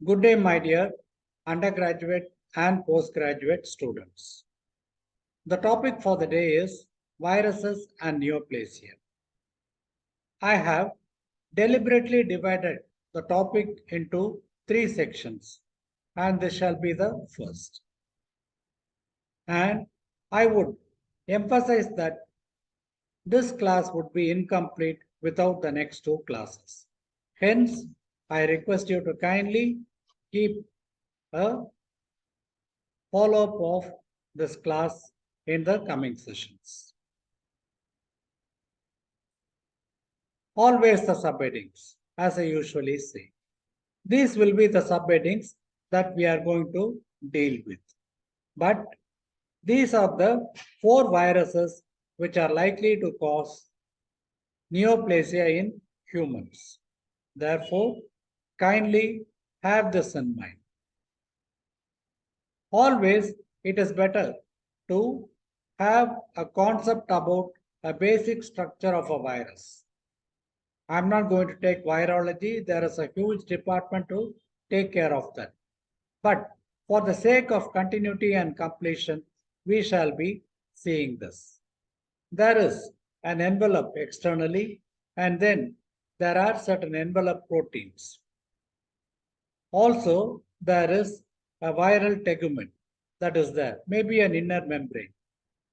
Good day, my dear undergraduate and postgraduate students. The topic for the day is viruses and neoplasia. I have deliberately divided the topic into three sections, and this shall be the first. And I would emphasize that this class would be incomplete without the next two classes. Hence, I request you to kindly keep a follow-up of this class in the coming sessions. Always the subheadings, as I usually say. These will be the subheadings that we are going to deal with. But these are the 4 viruses which are likely to cause neoplasia in humans. Therefore, kindly have this in mind. Always it is better to have a concept about a basic structure of a virus. I'm not going to take virology. There is a huge department to take care of that. But for the sake of continuity and completion, we shall be seeing this. There is an envelope externally, and then there are certain envelope proteins. Also, there is a viral tegument that is there, maybe an inner membrane.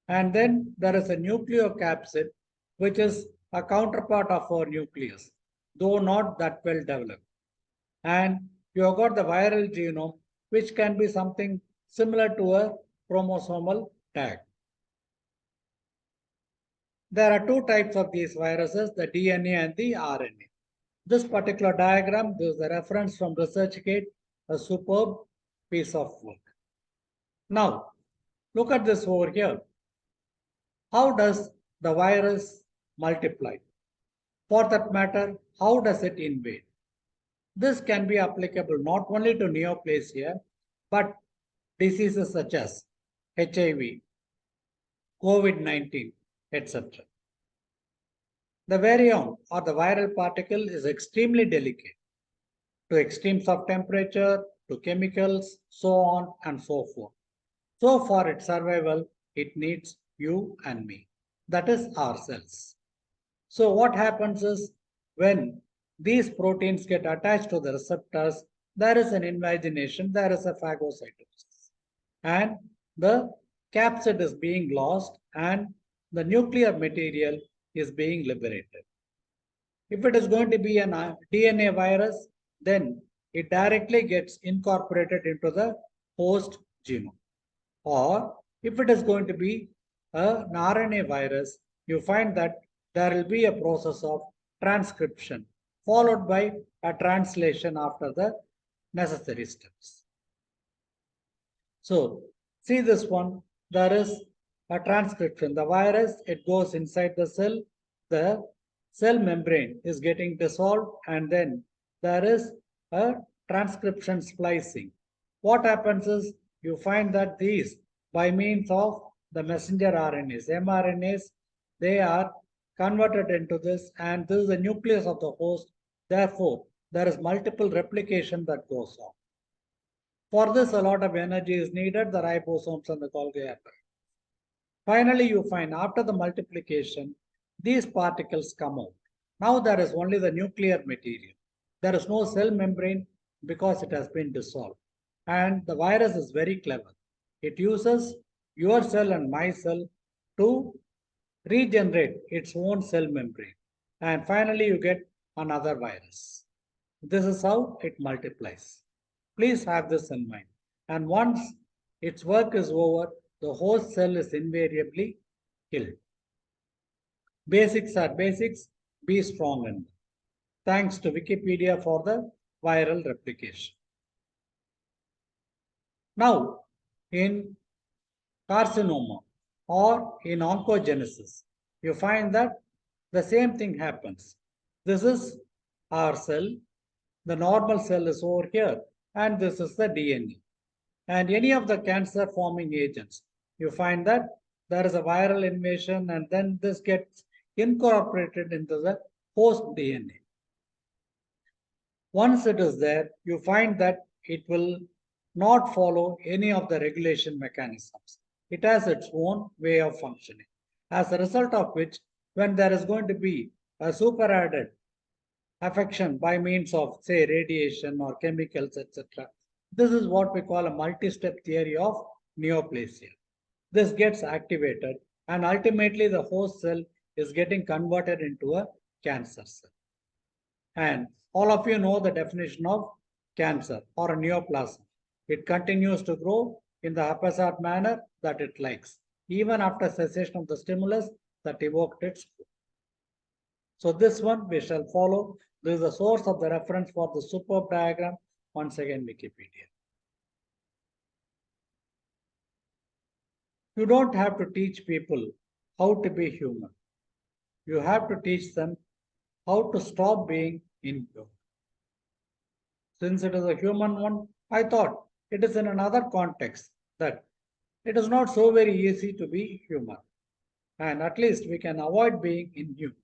And then there is a nucleocapsid, which is a counterpart of our nucleus, though not that well developed. And you have got the viral genome, which can be something similar to a chromosomal tag. There are 2 types of these viruses, the DNA and the RNA. This particular diagram, this is a reference from ResearchGate, a superb piece of work. Now, look at this over here. How does the virus multiply? For that matter, how does it invade? This can be applicable not only to neoplasia, but diseases such as HIV, COVID-19, etc. The virion or the viral particle is extremely delicate to extremes of temperature, to chemicals, so on and so forth. So for its survival, it needs you and me. That is ourselves. So what happens is when these proteins get attached to the receptors, there is an invagination, there is a phagocytosis. And the capsid is being lost and the nuclear material is being liberated. If it is going to be a DNA virus, then it directly gets incorporated into the host genome. Or if it is going to be an RNA virus, you find that there will be a process of transcription followed by a translation after the necessary steps. So, see this one, there is a transcription. The virus, it goes inside the cell membrane is getting dissolved, and then there is a transcription splicing. What happens is you find that these, by means of the messenger RNAs, mRNAs, they are converted into this, and this is the nucleus of the host. Therefore, there is multiple replication that goes on. For this, a lot of energy is needed, the ribosomes and the Golgi apparatus. Finally, you find after the multiplication, these particles come out. Now there is only the nuclear material. There is no cell membrane because it has been dissolved. And the virus is very clever. It uses your cell and my cell to regenerate its own cell membrane. And finally, you get another virus. This is how it multiplies. Please have this in mind. And once its work is over, the host cell is invariably killed. Basics are basics. Be strong in them. Thanks to Wikipedia for the viral replication. Now, in carcinoma or in oncogenesis, you find that the same thing happens. This is our cell. The normal cell is over here, and this is the DNA. And any of the cancer forming agents, you find that there is a viral invasion, and then this gets incorporated into the host DNA. Once it is there, you find that it will not follow any of the regulation mechanisms. It has its own way of functioning. As a result of which, when there is going to be a superadded affection by means of, say, radiation or chemicals, etc., this is what we call a multi-step theory of neoplasia. This gets activated, and ultimately the host cell is getting converted into a cancer cell. And all of you know the definition of cancer or a neoplasm. It continues to grow in the haphazard manner that it likes, even after cessation of the stimulus that evoked its growth. So this one we shall follow. This is the source of the reference for the superb diagram. Once again, Wikipedia. You don't have to teach people how to be human. You have to teach them how to stop being inhuman. Since it is a human one, I thought it is in another context that it is not so very easy to be human. And at least we can avoid being inhuman.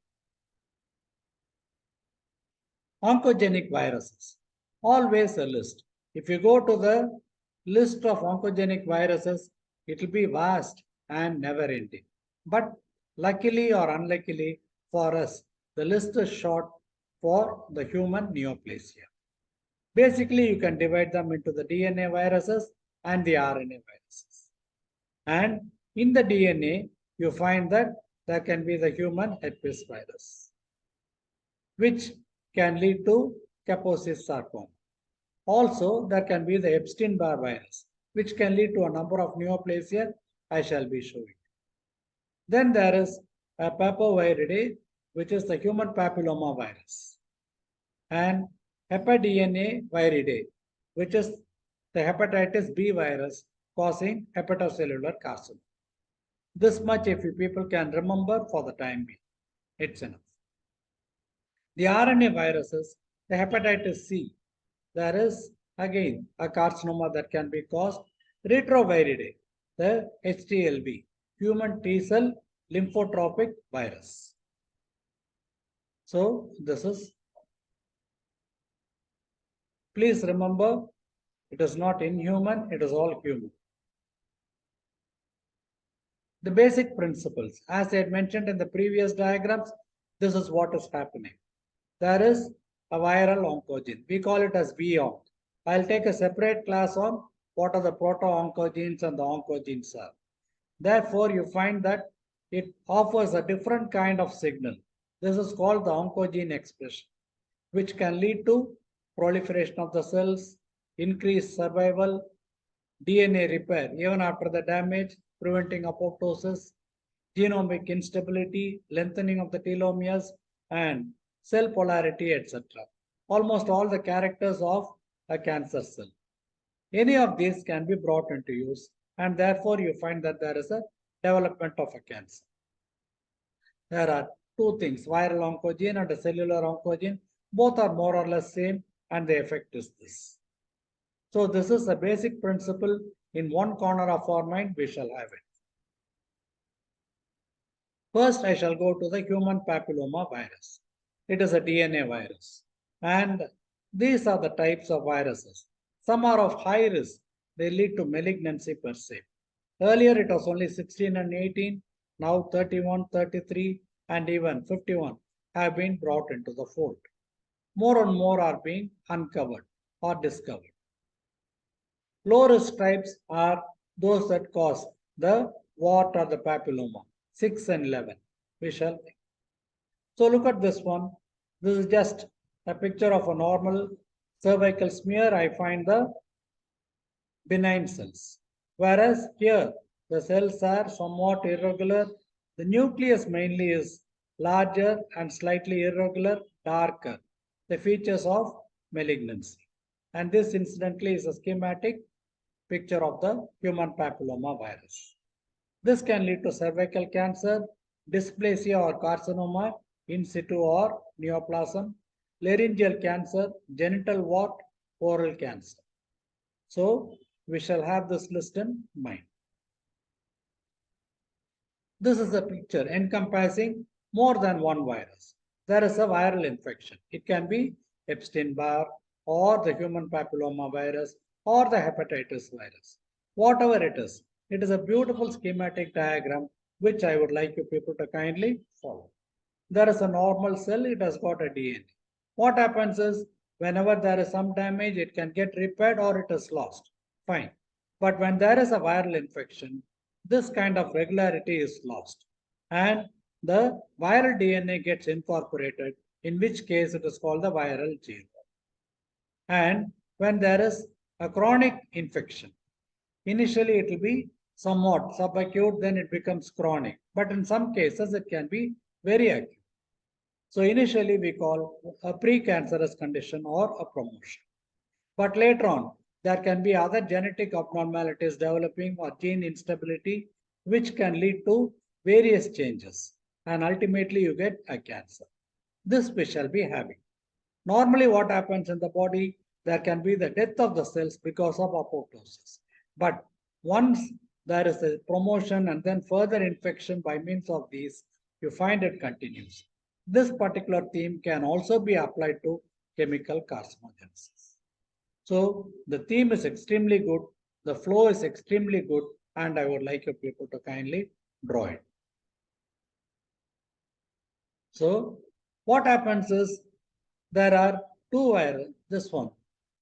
Oncogenic viruses. Always a list. If you go to the list of oncogenic viruses, it will be vast and never ending. But luckily or unluckily for us, the list is short for the human neoplasia. Basically, you can divide them into the DNA viruses and the RNA viruses. And in the DNA, you find that there can be the human herpes virus, which can lead to Kaposi sarcoma. Also, there can be the Epstein Barr virus, which can lead to a number of neoplasia I shall be showing. Then there is a papoviridae, which is the human papilloma virus, and hepatDNA-viridae, which is the hepatitis B virus causing hepatocellular carcinoma. This much if you people can remember for the time being, it's enough. The RNA viruses, the hepatitis C, there is again a carcinoma that can be caused. Retroviridae, the HTLV, human T-cell lymphotropic virus. So this is, please remember, it is not inhuman, it is all human. The basic principles, as I had mentioned in the previous diagrams, this is what is happening. There is a viral oncogene. We call it as V-onc. I'll take a separate class on what are the proto-oncogenes and the oncogenes are. Therefore, you find that it offers a different kind of signal. This is called the oncogene expression, which can lead to proliferation of the cells, increased survival, DNA repair even after the damage, preventing apoptosis, genomic instability, lengthening of the telomeres, and cell polarity, etc. Almost all the characters of a cancer cell. Any of these can be brought into use, and therefore you find that there is a development of a cancer. There are two things, viral oncogene and a cellular oncogene. Both are more or less same, and the effect is this. So this is a basic principle. In one corner of our mind, we shall have it. First, I shall go to the human papilloma virus. It is a DNA virus. And these are the types of viruses. Some are of high risk. They lead to malignancy per se. Earlier, it was only 16 and 18. Now 31, 33, and even 51 have been brought into the fold. More and more are being uncovered or discovered. Low-risk types are those that cause the wart or the papilloma, 6 and 11. We shall think. So look at this one. This is just a picture of a normal cervical smear. I find the benign cells. Whereas here, the cells are somewhat irregular. The nucleus mainly is larger and slightly irregular, darker. The features of malignancy. And this incidentally is a schematic picture of the human papilloma virus. This can lead to cervical cancer, dysplasia or carcinoma, in situ or neoplasm, laryngeal cancer, genital wart, oral cancer. So we shall have this list in mind. This is a picture encompassing more than one virus. There is a viral infection. It can be Epstein Barr, or the human papilloma virus or the hepatitis virus. Whatever it is a beautiful schematic diagram which I would like you people to kindly follow. There is a normal cell, it has got a DNA. What happens is whenever there is some damage, it can get repaired or it is lost. Fine. But when there is a viral infection, this kind of regularity is lost. And the viral DNA gets incorporated, in which case it is called the viral genome. And when there is a chronic infection, initially it will be somewhat subacute, then it becomes chronic. But in some cases, it can be very acute. So initially we call a precancerous condition or a promotion. But later on, there can be other genetic abnormalities developing or gene instability, which can lead to various changes. And ultimately you get a cancer. This we shall be having. Normally what happens in the body, there can be the death of the cells because of apoptosis. But once there is a promotion and then further infection by means of these, you find it continues. This particular theme can also be applied to chemical carcinogenesis. So the theme is extremely good, the flow is extremely good, and I would like you people to kindly draw it. So what happens is there are two this one,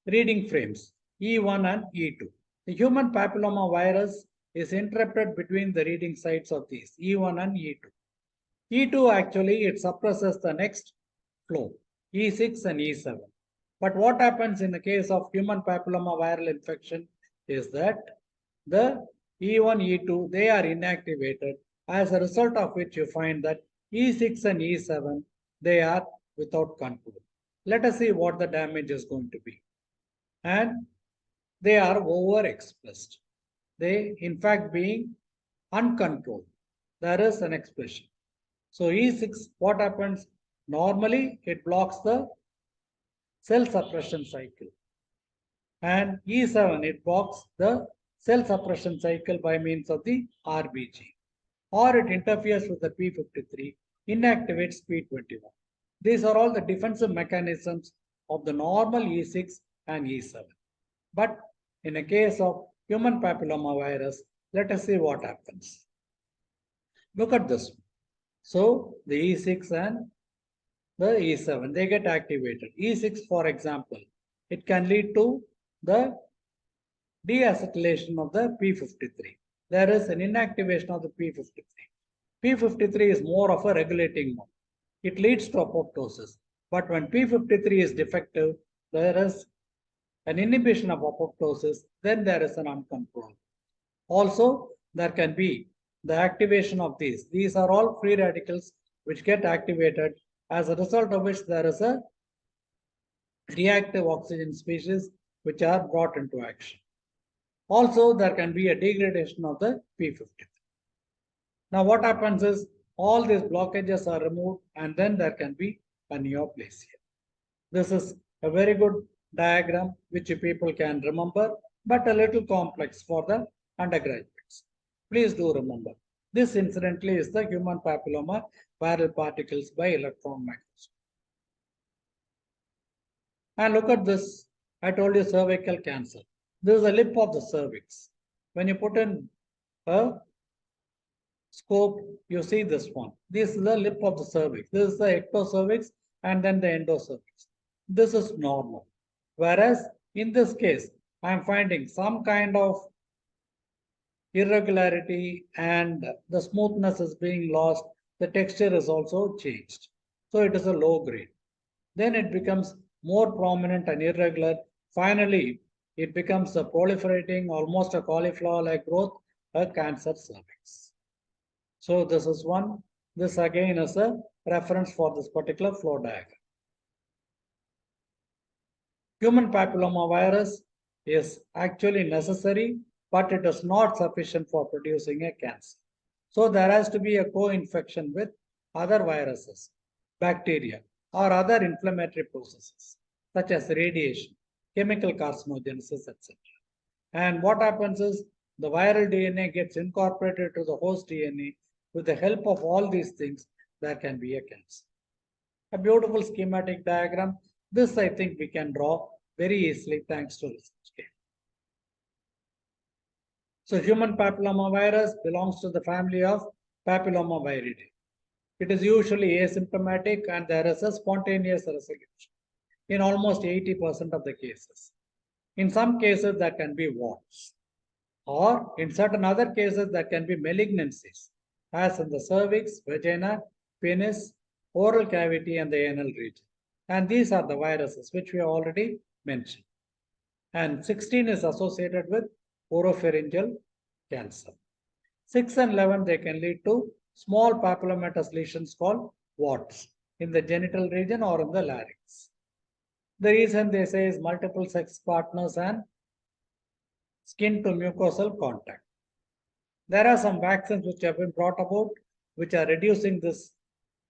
reading frames, E1 and E2. The human papilloma virus is interrupted between the reading sites of these, E1 and E2. E2 actually, it suppresses the next flow, E6 and E7. But what happens in the case of human papilloma viral infection is that the E1, E2, they are inactivated, as a result of which you find that E6 and E7, they are without control. Let us see what the damage is going to be. And they are overexpressed. They, in fact, being uncontrolled. There is an expression. So E6, what happens? Normally, it blocks the cell suppression cycle. And E7, it blocks the cell suppression cycle by means of the RBG. Or it interferes with the P53, inactivates P21. These are all the defensive mechanisms of the normal E6 and E7. But in a case of human papilloma virus, let us see what happens. Look at this. So the E6 and the E7, they get activated. E6, for example, it can lead to the deacetylation of the P53. There is an inactivation of the P53. P53 is more of a regulating mode. It leads to apoptosis. But when P53 is defective, there is an inhibition of apoptosis, then there is an uncontrolled. Also, there can be the activation of these. These are all free radicals which get activated, as a result of which there is a reactive oxygen species which are brought into action. Also, there can be a degradation of the P53. Now, what happens is all these blockages are removed and then there can be a neoplasia. This is a very good diagram which you people can remember, but a little complex for the undergraduates. Please do remember. This incidentally is the human papilloma viral particles by electron microscope. And look at this. I told you cervical cancer. This is the lip of the cervix. When you put in a scope, you see this one. This is the lip of the cervix. This is the ectocervix and then the endocervix. This is normal. Whereas in this case, I am finding some kind of irregularity and the smoothness is being lost. The texture is also changed. So it is a low grade. Then it becomes more prominent and irregular. Finally, it becomes a proliferating, almost a cauliflower-like growth, a cancer cervix. So this is one. This again is a reference for this particular flow diagram. Human papilloma virus is actually necessary, but it is not sufficient for producing a cancer. So there has to be a co-infection with other viruses, bacteria, or other inflammatory processes, such as radiation, chemical carcinogenesis, etc. And what happens is the viral DNA gets incorporated to the host DNA. With the help of all these things, there can be a cancer. A beautiful schematic diagram. This I think we can draw very easily thanks to research. So human papillomavirus belongs to the family of papillomaviridae. It is usually asymptomatic and there is a spontaneous resolution in almost 80% of the cases. In some cases, there can be warts, or in certain other cases, there can be malignancies, as in the cervix, vagina, penis, oral cavity, and the anal region. And these are the viruses which we already mentioned. And 16 is associated with oropharyngeal cancer. 6 and 11, they can lead to small papillomatous lesions called warts in the genital region or in the larynx. The reason they say is multiple sex partners and skin to mucosal contact. There are some vaccines which have been brought about which are reducing this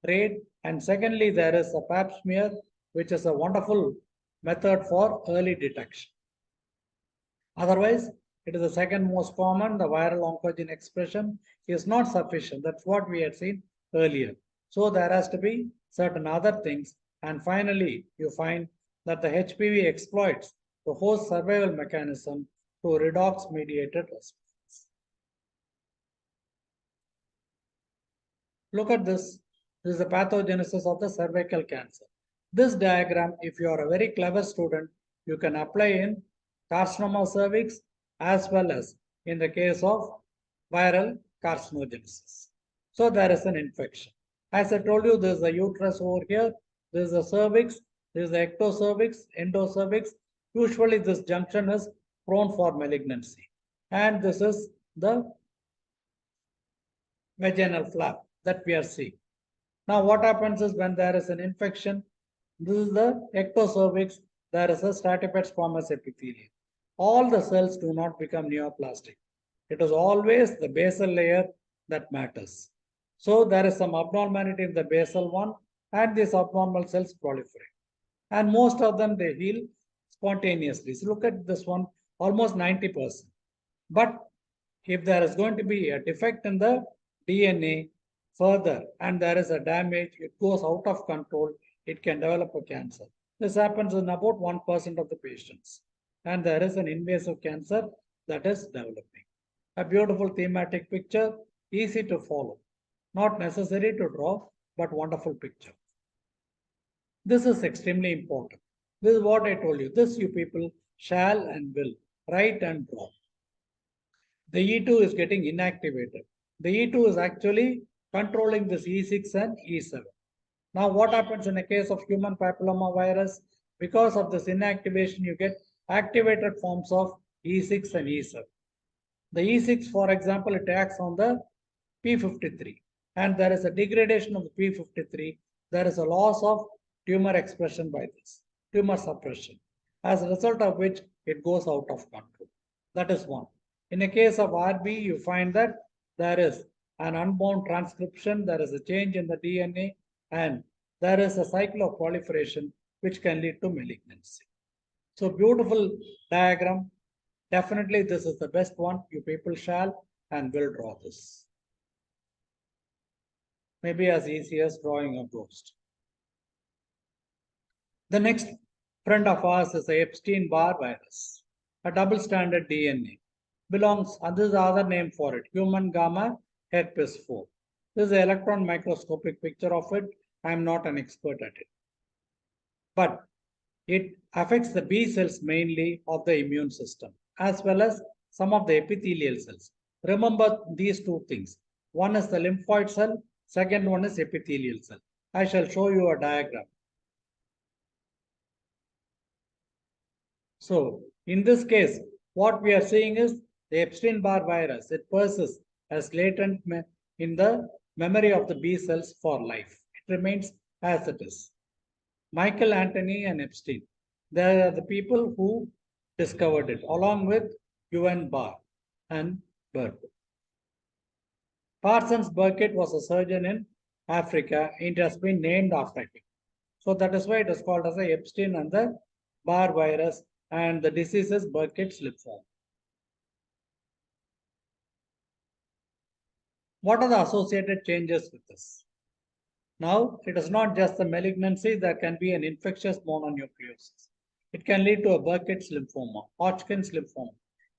rate. And secondly, there is a pap smear, which is a wonderful method for early detection. Otherwise, it is the second most common. The viral oncogene expression is not sufficient. That's what we had seen earlier. So there has to be certain other things. And finally, you find that the HPV exploits the host survival mechanism to redox-mediated response. Look at this. This is the pathogenesis of the cervical cancer. This diagram, if you are a very clever student, you can apply in carcinoma cervix as well as in the case of viral carcinogenesis. So there is an infection. As I told you, there is the uterus over here, there is the cervix, there is the ectocervix, endocervix. Usually this junction is prone for malignancy. And this is the vaginal flap that we are seeing. Now what happens is when there is an infection, this is the ectocervix, there is a stratified squamous epithelium. All the cells do not become neoplastic. It is always the basal layer that matters. So there is some abnormality in the basal one and these abnormal cells proliferate. And most of them, they heal spontaneously. So look at this one, almost 90%. But if there is going to be a defect in the DNA further and there is a damage, it goes out of control, it can develop a cancer. This happens in about 1% of the patients. And there is an invasive cancer that is developing. A beautiful thematic picture, easy to follow. Not necessary to draw, but wonderful picture. This is extremely important. This is what I told you. This you people shall and will write and draw. The E2 is getting inactivated. The E2 is actually controlling this E6 and E7. Now, what happens in the case of human papillomavirus? Because of this inactivation, you get activated forms of E6 and E7. The E6, for example, it acts on the P53, and there is a degradation of the P53. There is a loss of tumor expression by this, tumor suppression, as a result of which it goes out of control. That is one. In the case of RB, you find that there is an unbound transcription, there is a change in the DNA, and there is a cycle of proliferation which can lead to malignancy. So beautiful diagram. Definitely this is the best one. You people shall and will draw this. Maybe as easy as drawing a ghost. The next friend of ours is the Epstein Barr virus, a double-stranded DNA. Belongs, and this is the other name for it, human gamma herpes 4. This is an electron microscopic picture of it. I am not an expert at it. But it affects the B cells mainly of the immune system, as well as some of the epithelial cells. Remember these two things. One is the lymphoid cell, second one is epithelial cell. I shall show you a diagram. So in this case, what we are seeing is the Epstein Barr virus. It persists as latent in the memory of the B cells for life. It remains as it is. Michael Anthony and Epstein, they are the people who discovered it, along with UN Barr and Burkitt. Parsons Burkitt was a surgeon in Africa. It has been named after him. So that is why it is called as the Epstein and the Barr virus, and the disease is Burkitt's lymphoma. What are the associated changes with this? Now, it is not just the malignancy, there can be an infectious mononucleosis. It can lead to a Burkitt's lymphoma, Hodgkin's lymphoma,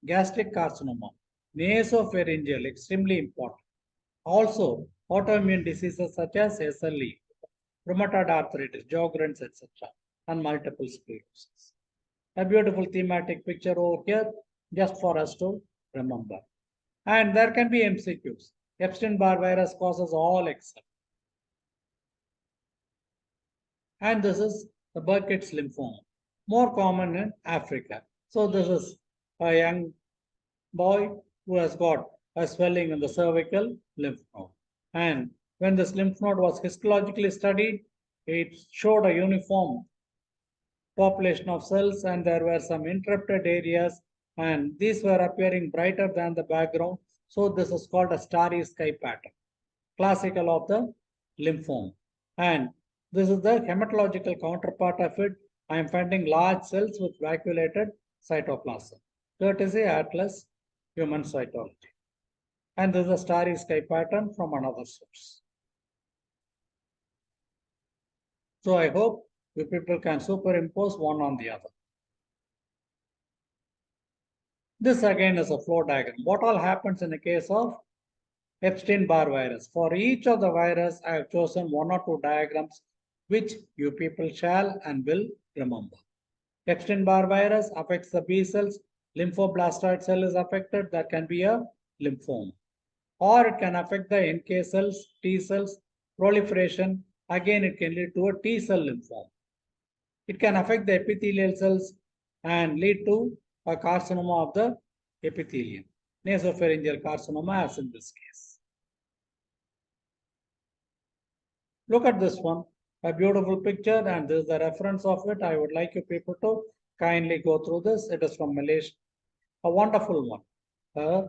gastric carcinoma, nasopharyngeal, extremely important. Also, autoimmune diseases such as SLE, rheumatoid arthritis, Sjogren's, etc., and multiple sclerosis. A beautiful thematic picture over here just for us to remember. And there can be MCQs. Epstein Barr virus causes all except. And this is the Burkitt's lymphoma, more common in Africa. So this is a young boy who has got a swelling in the cervical lymph node. And when this lymph node was histologically studied, it showed a uniform population of cells, and there were some interrupted areas, and these were appearing brighter than the background. So this is called a starry sky pattern, classical of the lymphoma. And this is the hematological counterpart of it. I am finding large cells with vacuolated cytoplasm, courtesy R.A.T.S human cytology. And this is a starry sky pattern from another source. So I hope you people can superimpose one on the other. This again is a flow diagram. What all happens in the case of Epstein Barr virus? For each of the virus, I have chosen one or two diagrams which you people shall and will remember. Epstein Barr virus affects the B cells. Lymphoblastoid cell is affected. That can be a lymphoma. Or it can affect the NK cells, T cells, proliferation. Again, it can lead to a T cell lymphoma. It can affect the epithelial cells and lead to a carcinoma of the epithelium, nasopharyngeal carcinoma as in this case. Look at this one, a beautiful picture, and this is the reference of it. I would like you people to kindly go through this. It is from Malaysia, a wonderful one. A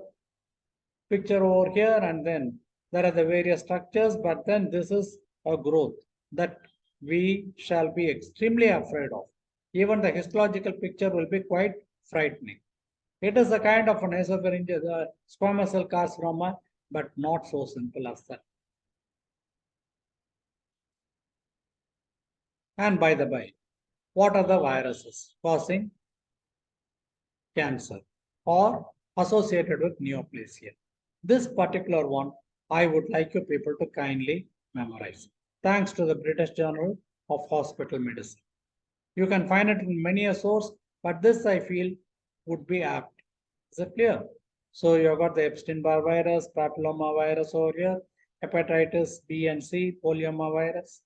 picture over here, and then there are the various structures, but then this is a growth that we shall be extremely afraid of. Even the histological picture will be quite frightening. It is a kind of an nasopharyngeal squamous cell carcinoma, but not so simple as that. And by the by, what are the viruses causing cancer or associated with neoplasia? This particular one, I would like you people to kindly memorize. Thanks to the British Journal of Hospital Medicine. You can find it in many a source, but this I feel would be apt. Is it clear? So you've got the Epstein Barr virus, papilloma virus over here, hepatitis B and C, polyoma virus,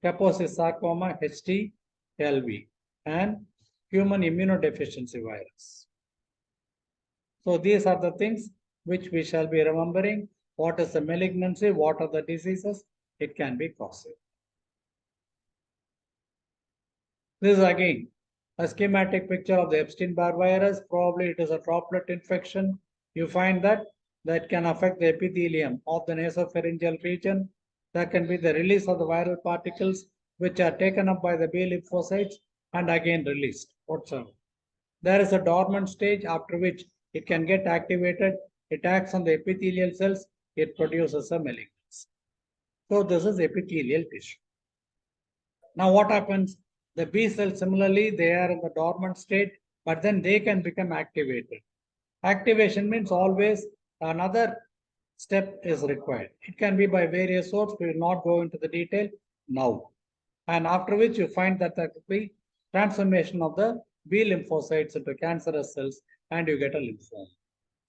Kaposi sarcoma, HTLV, and human immunodeficiency virus. So these are the things which we shall be remembering. What is the malignancy? What are the diseases it can be causing? This is again a schematic picture of the Epstein Barr virus. Probably it is a droplet infection. You find that can affect the epithelium of the nasopharyngeal region. That can be the release of the viral particles which are taken up by the B lymphocytes and again released whatsoever. There is a dormant stage after which it can get activated. It acts on the epithelial cells. It produces a malignancy. So this is epithelial tissue. Now what happens? The B cells similarly, they are in the dormant state, but then they can become activated. Activation means always another step is required. It can be by various sorts. We will not go into the detail now. And after which you find that there could be transformation of the B lymphocytes into cancerous cells and you get a lymphoma.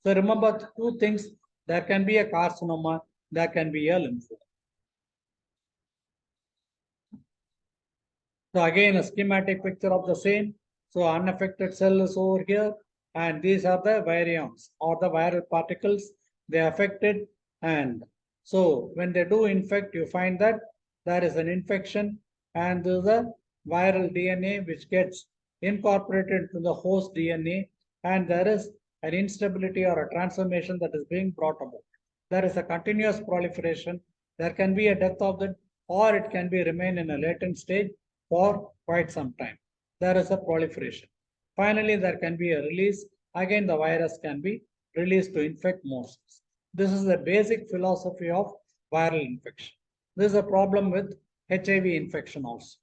So remember two things. There can be a carcinoma, there can be a lymphoma. So again, a schematic picture of the same. So unaffected cell is over here, and these are the virions or the viral particles. They are affected, and so when they do infect, you find that there is an infection, and there is a viral DNA which gets incorporated into the host DNA, and there is an instability or a transformation that is being brought about. There is a continuous proliferation. There can be a death of it, or it can be remain in a latent stage for quite some time. There is a proliferation. Finally, there can be a release. Again, the virus can be released to infect more cells. This is the basic philosophy of viral infection. This is a problem with HIV infection also.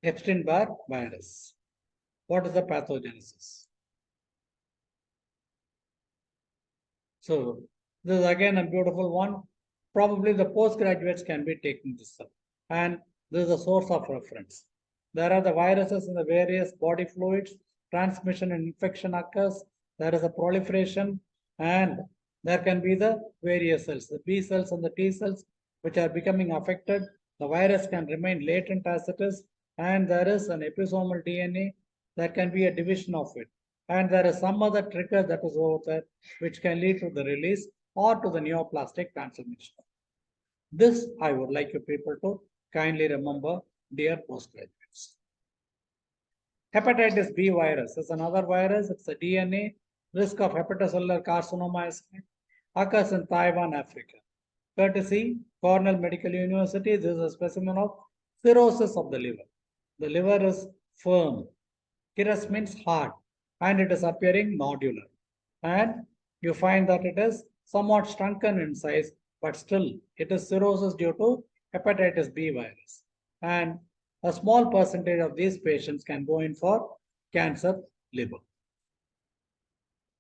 Epstein Barr virus. What is the pathogenesis? So this is again a beautiful one. Probably the postgraduates can be taking this up. And this is a source of reference. There are the viruses in the various body fluids, transmission and infection occurs, there is a proliferation, and there can be the various cells, the B cells and the T cells, which are becoming affected. The virus can remain latent as it is, and there is an episomal DNA. There can be a division of it. And there is some other trigger that is over there, which can lead to the release or to the neoplastic transformation. This I would like you people to kindly remember, dear postgraduates. Hepatitis B virus is another virus. It's a DNA. Risk of hepatocellular carcinoma occurs in Taiwan, Africa. Courtesy Cornell Medical University, this is a specimen of cirrhosis of the liver. The liver is firm. Cirrus means hard, and it is appearing nodular. And you find that it is somewhat shrunken in size, but still it is cirrhosis due to hepatitis B virus. And a small percentage of these patients can go in for cancer liver.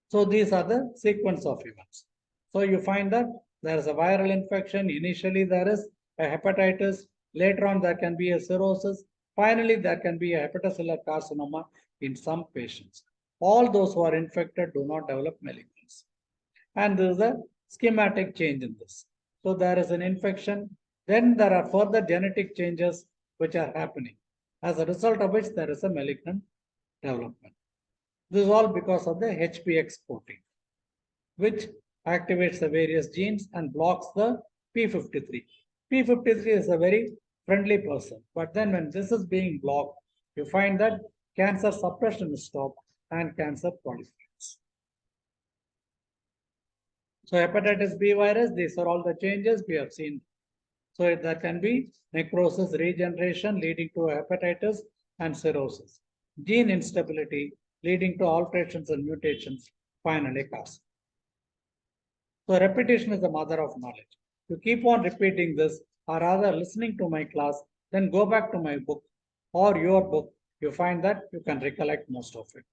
So these are the sequence of events. So you find that there is a viral infection. Initially there is a hepatitis. Later on there can be a cirrhosis. Finally there can be a hepatocellular carcinoma in some patients. All those who are infected do not develop malignancy. And there is a schematic change in this. So there is an infection. Then there are further genetic changes which are happening, as a result of which there is a malignant development. This is all because of the HPX protein, which activates the various genes and blocks the P53. P53 is a very friendly person, but then when this is being blocked, you find that cancer suppression is stopped and cancer proliferates. So hepatitis B virus, these are all the changes we have seen. So there can be necrosis, regeneration leading to hepatitis and cirrhosis. Gene instability leading to alterations and mutations, finally carcinoma. So repetition is the mother of knowledge. You keep on repeating this, or rather listening to my class, then go back to my book or your book. You find that you can recollect most of it.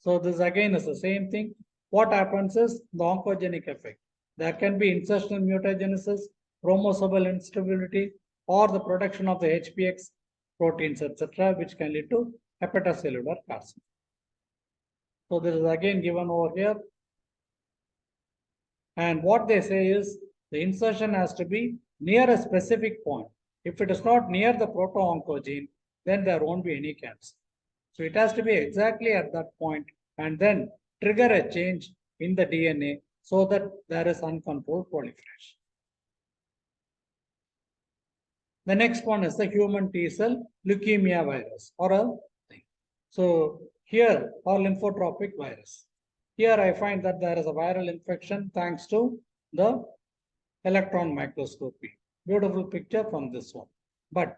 So this again is the same thing. What happens is the oncogenic effect. There can be insertional mutagenesis, chromosomal instability, or the production of the HPX proteins, etc., which can lead to hepatocellular carcinoma. So this is again given over here. And what they say is the insertion has to be near a specific point. If it is not near the proto-oncogene, then there won't be any cancer. So it has to be exactly at that point and then trigger a change in the DNA so that there is uncontrolled proliferation. The next one is the human T cell leukemia virus or a thing. So here, or lymphotropic virus. Here I find that there is a viral infection thanks to the electron microscopy. Beautiful picture from this one. But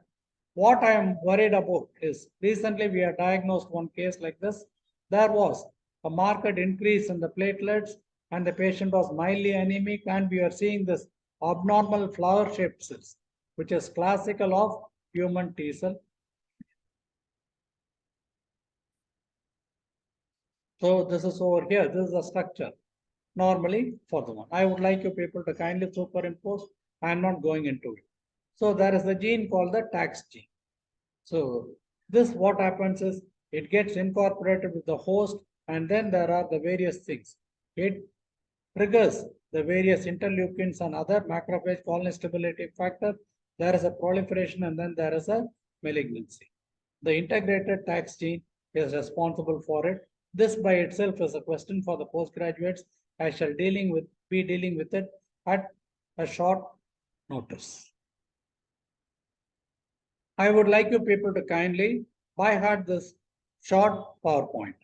what I am worried about is recently we have diagnosed one case like this. There was a marked increase in the platelets and the patient was mildly anemic, and we are seeing this abnormal flower-shaped cells, which is classical of human T cell. So this is over here. This is the structure normally for the one. I would like you people to kindly superimpose. I am not going into it. So there is a gene called the TAX gene. So this what happens is it gets incorporated with the host, and then there are the various things. It triggers the various interleukins and other macrophage colony stability factor. There is a proliferation and then there is a malignancy. The integrated TAX gene is responsible for it. This by itself is a question for the postgraduates. I shall be dealing with it at a short notice. I would like you people to kindly by heart this short PowerPoint.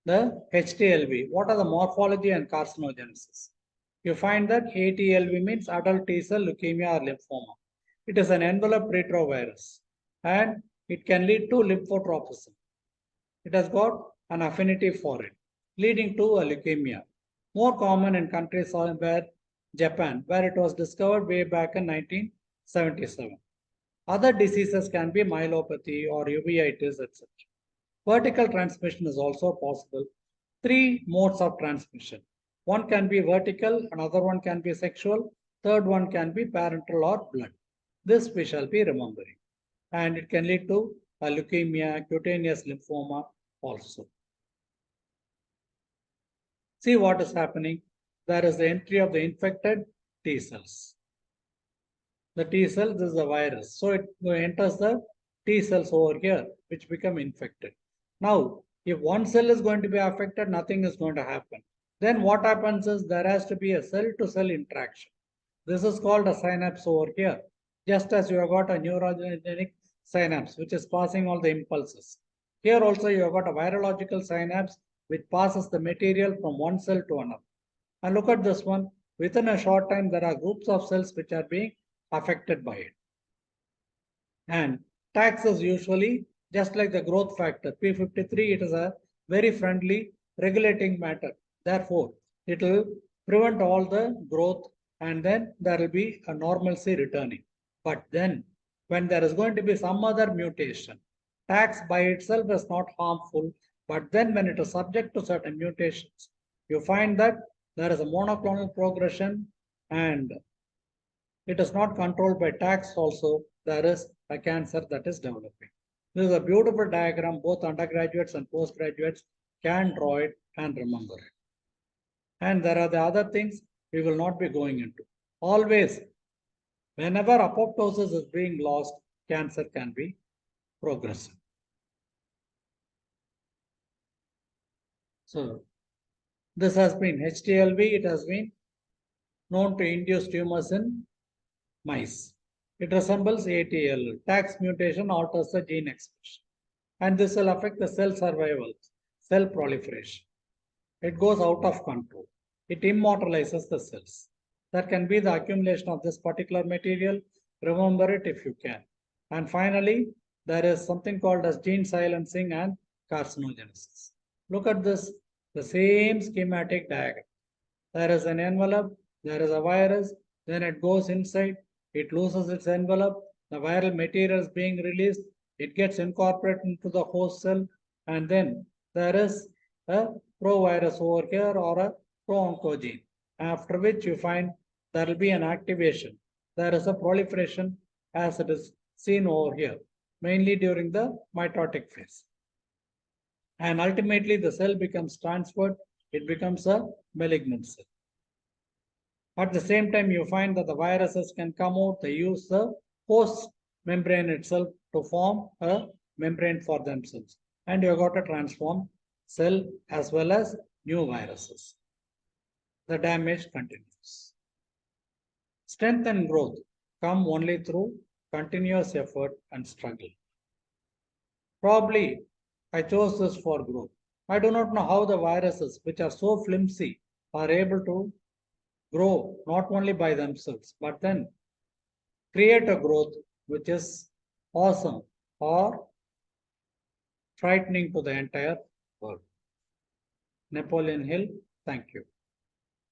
The HTLV, what are the morphology and carcinogenesis? You find that ATLV means adult T cell leukemia or lymphoma. It is an enveloped retrovirus and it can lead to lymphotropism. It has got an affinity for it, leading to a leukemia. More common in countries where Japan, where it was discovered way back in 1977. Other diseases can be myelopathy or uveitis, etc. Vertical transmission is also possible. 3 modes of transmission. One can be vertical, another one can be sexual, third one can be parental or blood. This we shall be remembering. And it can lead to a leukemia, cutaneous lymphoma also. See what is happening. There is the entry of the infected T cells. The T cells, this is the virus. So it enters the T cells over here, which become infected. Now, if one cell is going to be affected, nothing is going to happen. Then what happens is there has to be a cell-to-cell interaction. This is called a synapse over here. Just as you have got a neurogenic synapse, which is passing all the impulses. Here also you have got a virological synapse, which passes the material from one cell to another. And look at this one. Within a short time, there are groups of cells which are being affected by it. And tax is usually just like the growth factor, P53, it is a very friendly regulating matter. Therefore, it will prevent all the growth and then there will be a normalcy returning. But then when there is going to be some other mutation, tax by itself is not harmful. But then when it is subject to certain mutations, you find that there is a monoclonal progression and it is not controlled by tax also, there is a cancer that is developing. This is a beautiful diagram, both undergraduates and postgraduates can draw it and remember it. And there are the other things we will not be going into. Always, whenever apoptosis is being lost, cancer can be progressive. So, this has been HTLV, it has been known to induce tumors in mice. It resembles ATL. Tax mutation alters the gene expression. And this will affect the cell survival, cell proliferation. It goes out of control. It immortalizes the cells. That can be the accumulation of this particular material. Remember it if you can. And finally, there is something called as gene silencing and carcinogenesis. Look at this, the same schematic diagram. There is an envelope, there is a virus, then it goes inside, it loses its envelope, the viral material is being released, it gets incorporated into the host cell, and then there is a provirus over here or a pro-oncogene, after which you find there will be an activation. There is a proliferation as it is seen over here, mainly during the mitotic phase. And ultimately the cell becomes transferred, it becomes a malignant cell. At the same time, you find that the viruses can come out, they use the host membrane itself to form a membrane for themselves. And you have got a transformed cell as well as new viruses. The damage continues. Strength and growth come only through continuous effort and struggle. Probably I chose this for growth. I do not know how the viruses, which are so flimsy, are able to grow not only by themselves, but then create a growth which is awesome or frightening to the entire world. Napoleon Hill, thank you.